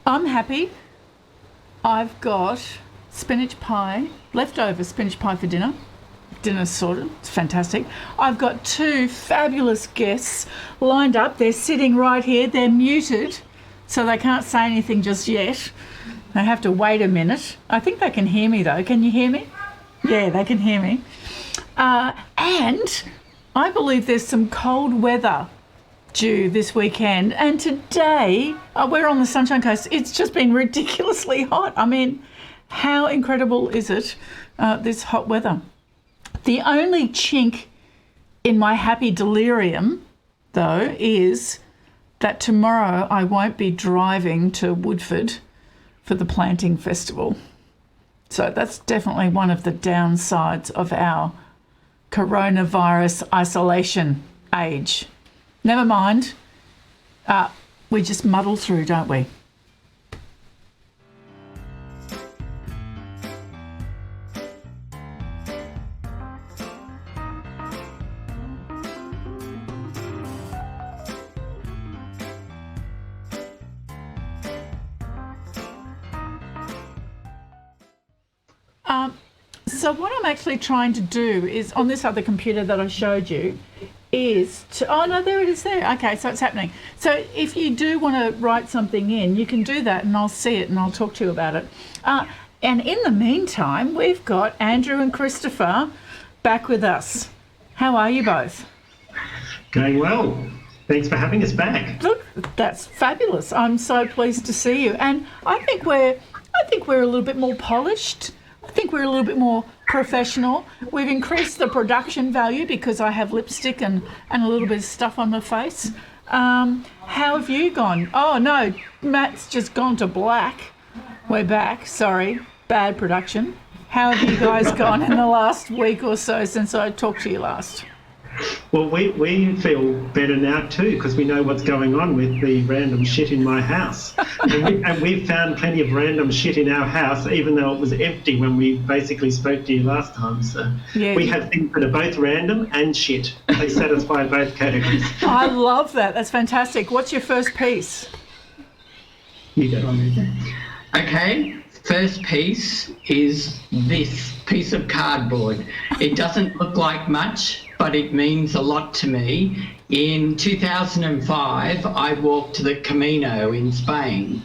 I'm happy. I've got spinach pie, leftover spinach pie for dinner. Dinner's sorted. It's fantastic. I've got two fabulous guests lined up. They're sitting right here. They're muted, so they can't say anything just yet. They have to wait a minute. I think they can hear me, though. Can you hear me? Yeah, they can hear me. And I believe there's some cold weather due this weekend. And today, we're on the Sunshine Coast. It's just been ridiculously hot. I mean, how incredible is it, this hot weather? The only chink in my happy delirium, though, is that tomorrow I won't be driving to Woodford for the planting festival. So that's definitely one of the downsides of our coronavirus isolation age. Never mind. We just muddle through, don't we? So what I'm actually trying to do is, on this other computer that I showed you, is to... Oh, no, there it is there. Okay, so it's happening. So if you do want to write something in, you can do that and I'll see it and I'll talk to you about it. And in the meantime, we've got Andrew and Christopher back with us. How are you both? Going well. Thanks for having us back. Look, that's fabulous. I'm so pleased to see you. And I think we're a little bit more polished. I think we're a little bit more professional. We've increased the production value because I have lipstick and a little bit of stuff on my face. How have you gone? Oh, no, Matt's just gone to black. We're back. Sorry, bad production. How have you guys gone in the last week or so since I talked to you last? Well, we feel better now too because we know what's going on with the random shit in my house. And we've found plenty of random shit in our house, even though it was empty when we basically spoke to you last time. So yeah, we have things that are both random and shit. They satisfy both categories. I love that. That's fantastic. What's your first piece? You go on there. Okay. First piece is this piece of cardboard. It doesn't look like much, but it means a lot to me. In 2005, I walked the Camino in Spain,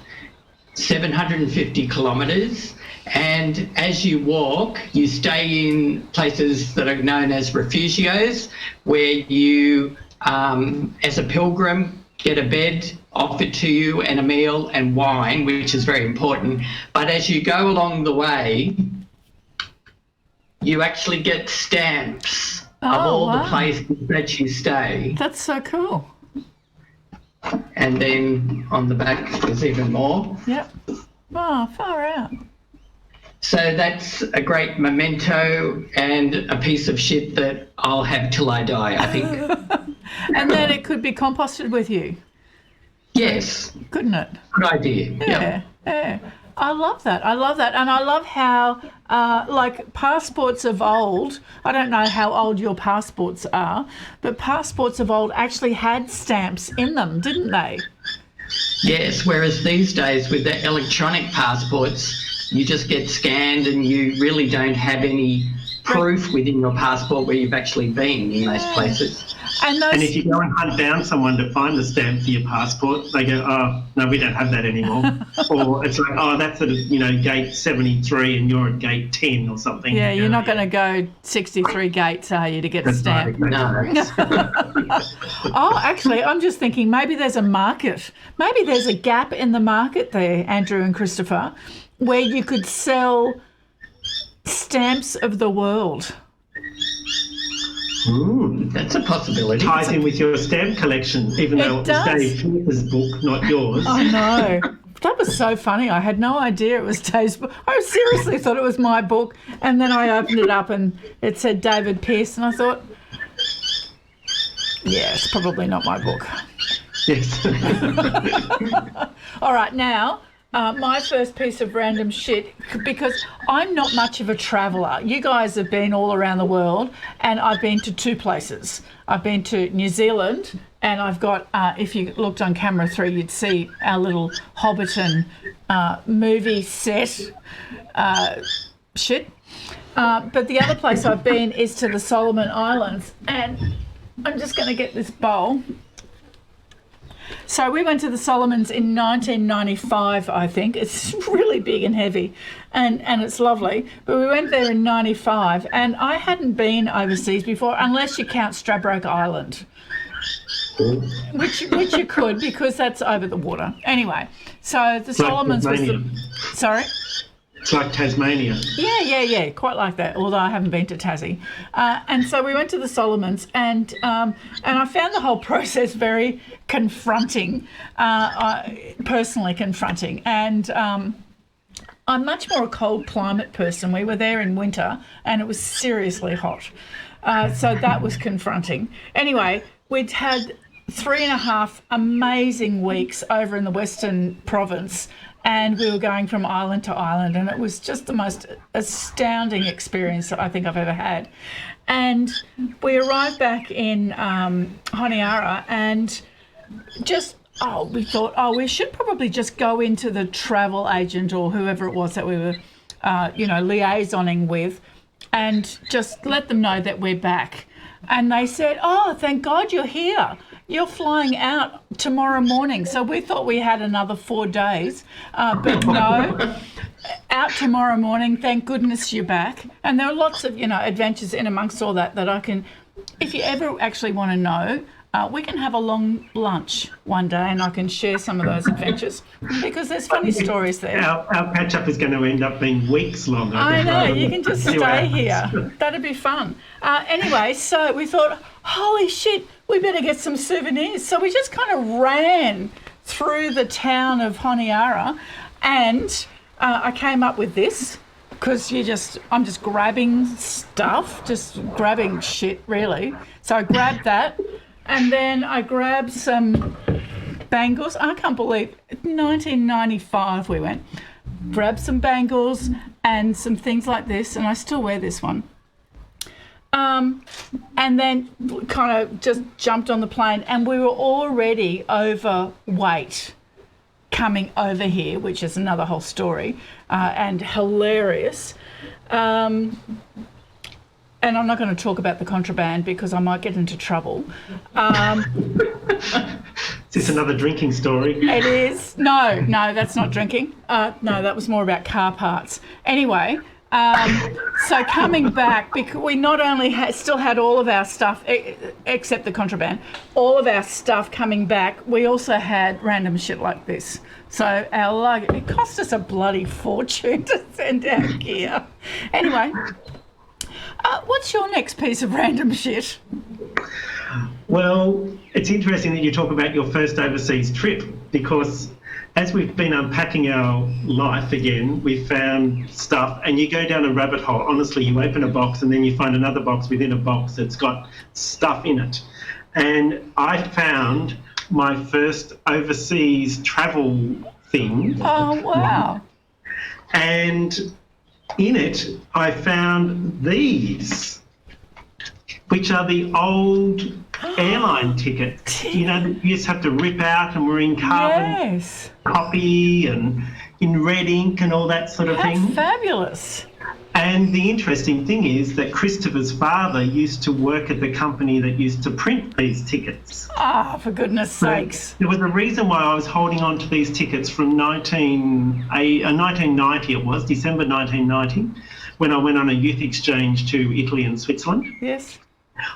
750 kilometres. And as you walk, you stay in places that are known as refugios, where you, as a pilgrim, get a bed offered to you and a meal and wine, which is very important. But as you go along the way, you actually get stamps of all the places that you stay. That's so cool. And then on the back, there's even more. Yep. Oh, far out. So that's a great memento and a piece of shit that I'll have till I die, I think. And then it could be composted with you. Yes. Couldn't it? Good idea. Yeah. I love that. And I love how, like passports of old, I don't know how old your passports are, but passports of old actually had stamps in them, didn't they? Yes, whereas these days with the electronic passports, you just get scanned and you really don't have any proof within your passport where you've actually been in those places. And if you go and hunt down someone to find the stamp for your passport, they go, oh, no, we don't have that anymore. Or it's like, oh, that's at, gate 73 and you're at gate 10 or something. Yeah, you're not going to go 63 gates, are you, to get a stamp? Right, no. Oh, actually, I'm just thinking maybe there's a market. Maybe there's a gap in the market there, Andrew and Christopher, where you could sell stamps of the world. Ooh, that's a possibility. Ties in with your stamp collection, even though it was Dave Fincher's book, not yours. I know. That was so funny. I had no idea it was Dave's book. I seriously thought it was my book, and then I opened it up and it said David Pearce, and I thought, yeah, it's probably not my book. Yes. All right, now... my first piece of random shit, because I'm not much of a traveller. You guys have been all around the world, and I've been to two places. I've been to New Zealand and I've got, if you looked on camera 3, you'd see our little Hobbiton movie set shit. But the other place I've been is to the Solomon Islands, and I'm just going to get this bowl. So we went to the Solomons in 1995, I think. It's really big and heavy, and it's lovely. But we went there in 95, and I hadn't been overseas before, unless you count Stradbroke Island, which you could, because that's over the water. Anyway, so the Solomons was the... Sorry? It's like Tasmania. Yeah, quite like that, although I haven't been to Tassie. And so we went to the Solomons, and I found the whole process very confronting, personally confronting. And I'm much more a cold climate person. We were there in winter, and it was seriously hot. So that was confronting. Anyway, we'd had 3.5 amazing weeks over in the Western Province, and we were going from island to island, and it was just the most astounding experience that I think I've ever had. And we arrived back in Honiara, and just, we thought, we should probably just go into the travel agent or whoever it was that we were, liaisoning with, and just let them know that we're back. And they said, thank God you're here. You're flying out tomorrow morning. So we thought we had another 4 days, but no, out tomorrow morning. Thank goodness you're back. And there are lots of, adventures in amongst all that I can, if you ever actually want to know, we can have a long lunch one day and I can share some of those adventures, because there's funny stories there. Our catch-up is going to end up being weeks long. I know, you can just stay here. That'd be fun. Anyway, so we thought, holy shit, we better get some souvenirs. So we just kind of ran through the town of Honiara, and I came up with this, because I'm just grabbing stuff, just grabbing shit, really. So I grabbed that, and then I grabbed some bangles. I can't believe 1995 we went. Grabbed some bangles and some things like this, and I still wear this one. And then kind of just jumped on the plane, and we were already overweight coming over here, which is another whole story, and hilarious. And I'm not going to talk about the contraband because I might get into trouble. Is this another drinking story? It is. No, that's not drinking. No, that was more about car parts. Anyway, so coming back, because we not only still had all of our stuff, except the contraband, all of our stuff coming back, we also had random shit like this. So our luggage, it cost us a bloody fortune to send our gear. Anyway, what's your next piece of random shit? Well, it's interesting that you talk about your first overseas trip, because as we've been unpacking our life again, we've found stuff, and you go down a rabbit hole. Honestly, you open a box and then you find another box within a box that's got stuff in it. And I found my first overseas travel thing. Oh, wow. And in it, I found these, which are the old airline tickets. You used to have to rip out, and we're in carbon copy and in red ink and all that sort of thing. Fabulous. And the interesting thing is that Christopher's father used to work at the company that used to print these tickets. For goodness sakes. There was a reason why I was holding on to these tickets from 1990, it was, December 1990, when I went on a youth exchange to Italy and Switzerland. Yes.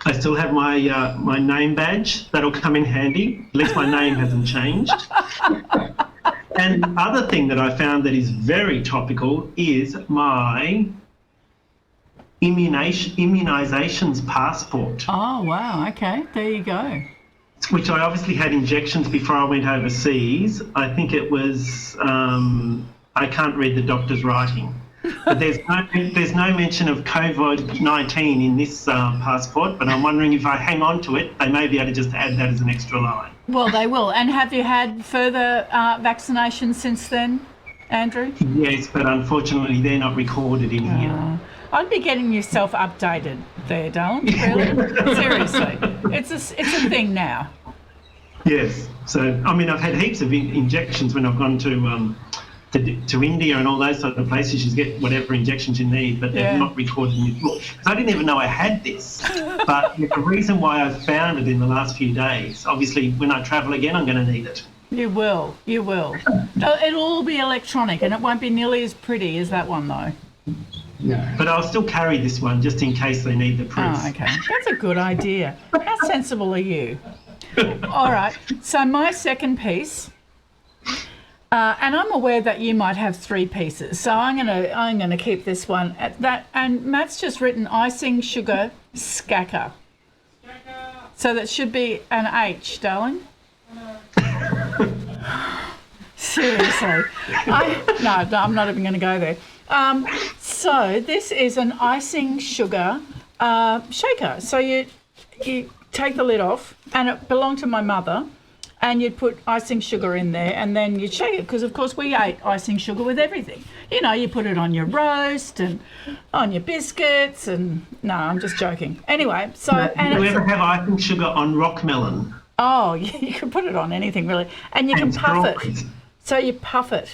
I still have my my name badge. That'll come in handy. At least my name hasn't changed. And the other thing that I found that is very topical is my immunisations passport. Oh, wow. Okay, there you go. Which I obviously had injections before I went overseas. I think it was, I can't read the doctor's writing. But there's no mention of COVID-19 in this passport, but I'm wondering if I hang on to it, they may be able to just add that as an extra line. Well, they will. And have you had further vaccinations since then, Andrew? Yes, but unfortunately they're not recorded in here. I'd be getting yourself updated there, darling. Really? Seriously. It's a thing now. Yes. So, I mean, I've had heaps of injections when I've gone to India and all those sort of places. You get whatever injections you need, but they've not recorded in your book. So I didn't even know I had this. But the reason why I found it in the last few days, obviously, when I travel again, I'm going to need it. You will. You will. It'll all be electronic, and it won't be nearly as pretty as that one, though. No. But I'll still carry this one just in case they need the proof. Oh, okay. That's a good idea. How sensible are you? All right. So my second piece, and I'm aware that you might have 3 pieces, so I'm gonna keep this one at that. And Matt's just written icing sugar skacker. So that should be an H, darling. Seriously. No, I'm not even going to go there. So this is an icing sugar shaker. So you take the lid off, and it belonged to my mother, and you'd put icing sugar in there, and then you'd shake it, because of course we ate icing sugar with everything. You know, you put it on your roast and on your biscuits, and no, I'm just joking. Anyway, so... Do you ever have icing sugar on rock melon? Oh, you can put it on anything, really. And you can puff it. So you puff it,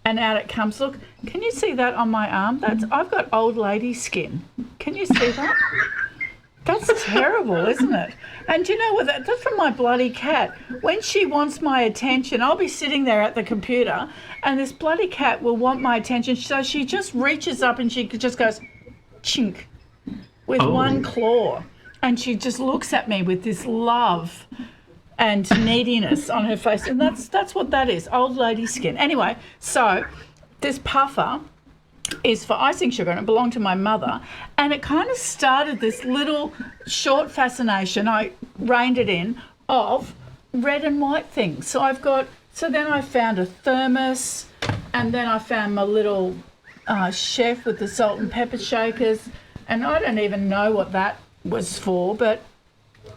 and out it comes. Look, can you see that on my arm? I've got old lady skin. Can you see that? That's terrible, isn't it? And do you know what? That's from my bloody cat. When she wants my attention, I'll be sitting there at the computer, and this bloody cat will want my attention. So she just reaches up and she just goes, chink, with one claw. And she just looks at me with this love and neediness on her face. And that's what that is, old lady skin. Anyway, so this puffer is for icing sugar, and it belonged to my mother. And it kind of started this little short fascination, I reined it in, of red and white things. So then I found a thermos, and then I found my little chef with the salt and pepper shakers. And I don't even know what that was for, but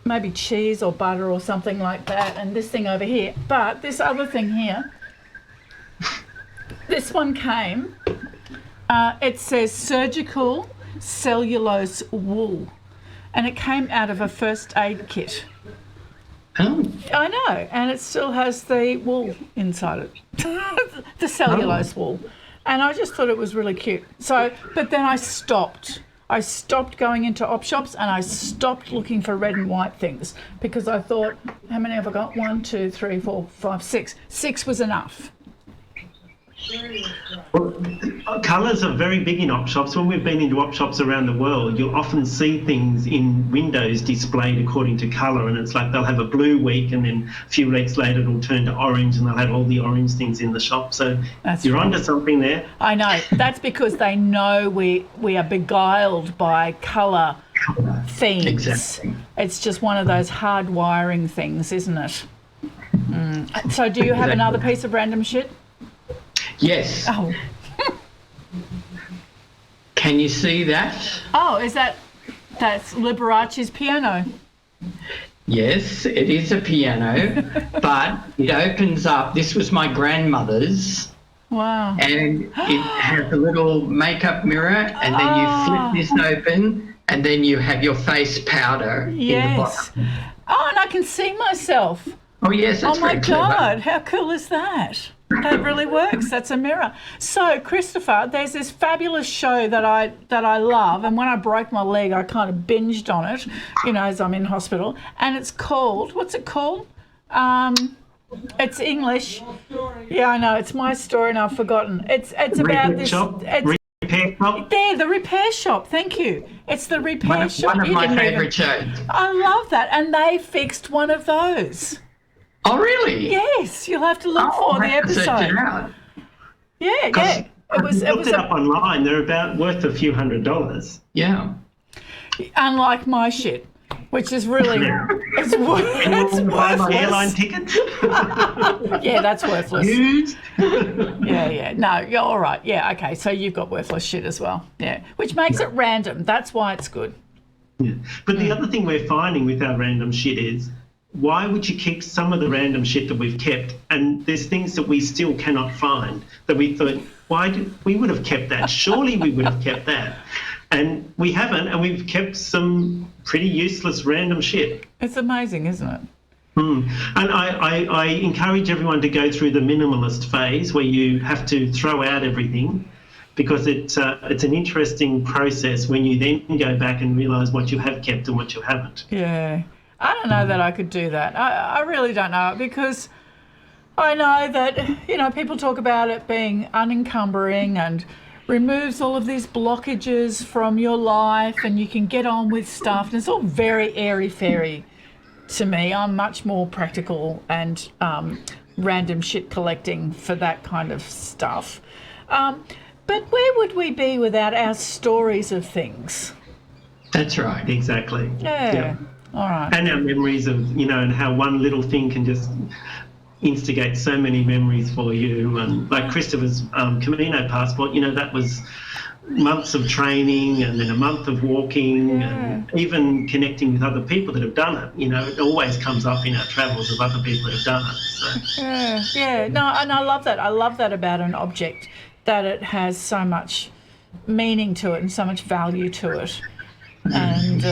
maybe cheese or butter or something like that. And this thing over here, but this other thing here, this one came, it says surgical cellulose wool, and it came out of a first aid kit. Oh. I know, and it still has the wool inside it, the cellulose wool, and I just thought it was really cute. So, but then I stopped going into op shops, and I stopped looking for red and white things, because I thought, how many have I got? 1, 2, 3, 4, 5, 6. 6 was enough. Well, colours are very big in op shops. When we've been into op shops around the world, you'll often see things in windows displayed according to colour, and it's like they'll have a blue week, and then a few weeks later it'll turn to orange, and they'll have all the orange things in the shop. So you're onto something there. I know. That's because they know we are beguiled by colour themes. Exactly. It's just one of those hard wiring things, isn't it? So do you have another piece of random shit? Yes. Oh. Can you see that? Oh, that's Liberace's piano? Yes, it is a piano, but it opens up. This was my grandmother's. Wow. And it has a little makeup mirror, and then you flip this open, and then you have your face powder in the bottom. Oh, and I can see myself. Oh, yes, that's my very clever. God, how cool is that? That really works. That's a mirror. So, Christopher, there's this fabulous show that I love, and when I broke my leg, I kind of binged on it, as I'm in hospital. And it's called, what's it called? It's English. Yeah, I know. It's My Story, and I've forgotten. It's about this. Repair shop. There, the repair shop. Thank you. It's the repair shop. One of my favourite shows. I love that, and they fixed one of those. Oh, really? Yes, you'll have to look for the episode. Search it out. Yeah. It was up online. They're about worth a few $100s. Yeah. Unlike my shit, which is really it's worthless. Airline tickets. Yeah, that's worthless. Used. Yeah. No, you're all right. Yeah, okay. So you've got worthless shit as well. Yeah, which makes it random. That's why it's good. Yeah. But the other thing we're finding with our random shit is, why would you keep some of the random shit that we've kept, and there's things that we still cannot find that we thought, we would have kept that. Surely we would have kept that. And we haven't, and we've kept some pretty useless random shit. It's amazing, isn't it? And I encourage everyone to go through the minimalist phase where you have to throw out everything, because it's an interesting process when you then go back and realise what you have kept and what you haven't. Yeah. I don't know that I could do that. I really don't know, because I know that, people talk about it being unencumbering and removes all of these blockages from your life and you can get on with stuff. And it's all very airy-fairy to me. I'm much more practical and random shit collecting for that kind of stuff. But where would we be without our stories of things? That's right. Exactly. Yeah. All right. And our memories of, and how one little thing can just instigate so many memories for you. And like Christopher's Camino passport, that was months of training and then a month of walking and even connecting with other people that have done it. It always comes up in our travels of other people that have done it. So. Yeah. No, and I love that. I love that about an object, that it has so much meaning to it and so much value to it. And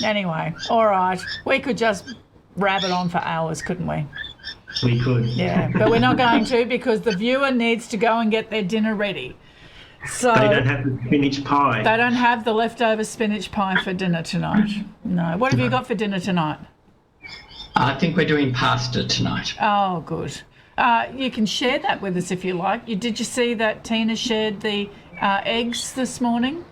anyway, all right, we could just rabbit on for hours, couldn't we? We could. Yeah, but we're not going to, because the viewer needs to go and get their dinner ready. So they don't have the spinach pie. They don't have the leftover spinach pie for dinner tonight. No. What have you got for dinner tonight? I think we're doing pasta tonight. Oh, good. You can share that with us if you like. Did you see that Tina shared the eggs this morning?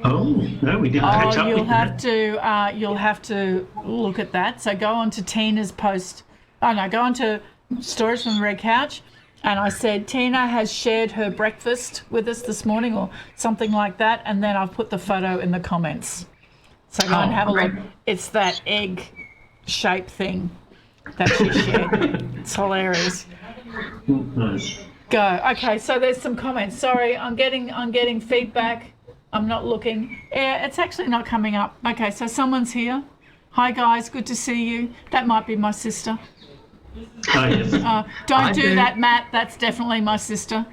Oh, no, we didn't catch up. You'll have to look at that. So go on to Tina's post. Oh no, go on to Stories from the Red Couch, and I said Tina has shared her breakfast with us this morning or something like that, and then I've put the photo in the comments. So go and have a look. It's that egg shape thing that she shared. It's hilarious. Nice. Go. Okay, so there's some comments. Sorry, I'm getting feedback. I'm not looking. Yeah, it's actually not coming up. Okay, so someone's here. Hi guys, good to see you. That might be my sister. Oh, yes. Don't do that, Matt. That's definitely my sister.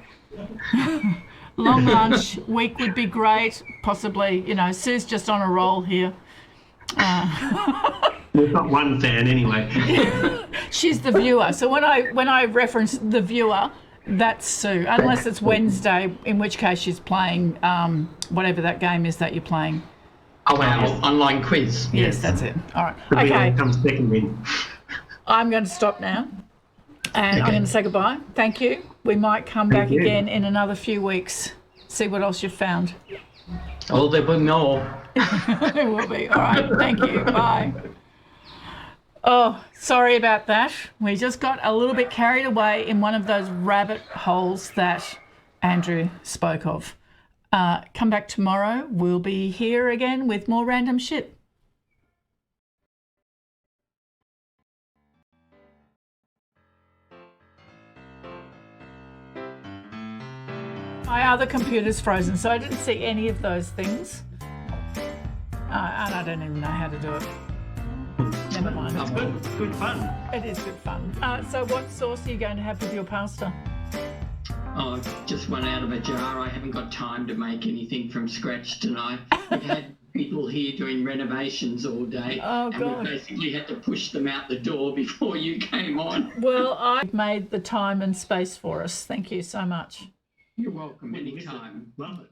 Long lunch week would be great. Possibly, Sue's just on a roll here. We've got one fan anyway. She's the viewer. So when I reference the viewer, that's Sue, unless it's Wednesday, in which case she's playing whatever that game is that you're playing. Oh, our online quiz. Yes, that's it. All right. The Okay. comes second in. I'm going to stop now, and I'm going to say goodbye. Thank you. We might come back again in another few weeks, see what else you've found. Oh, there will be more. There will be. All right. Thank you. Bye. Oh, sorry about that. We just got a little bit carried away in one of those rabbit holes that Andrew spoke of. Come back tomorrow. We'll be here again with more random shit. My other computer's frozen, so I didn't see any of those things. And I don't even know how to do it. Never mind. It's good. It's good fun. It is good fun. So what sauce are you going to have with your pasta? Oh, just one out of a jar. I haven't got time to make anything from scratch tonight. We've had people here doing renovations all day. Oh, and God. we basically had to push them out the door before you came on. Well, I've made the time and space for us. Thank you so much. You're welcome anytime. Love it.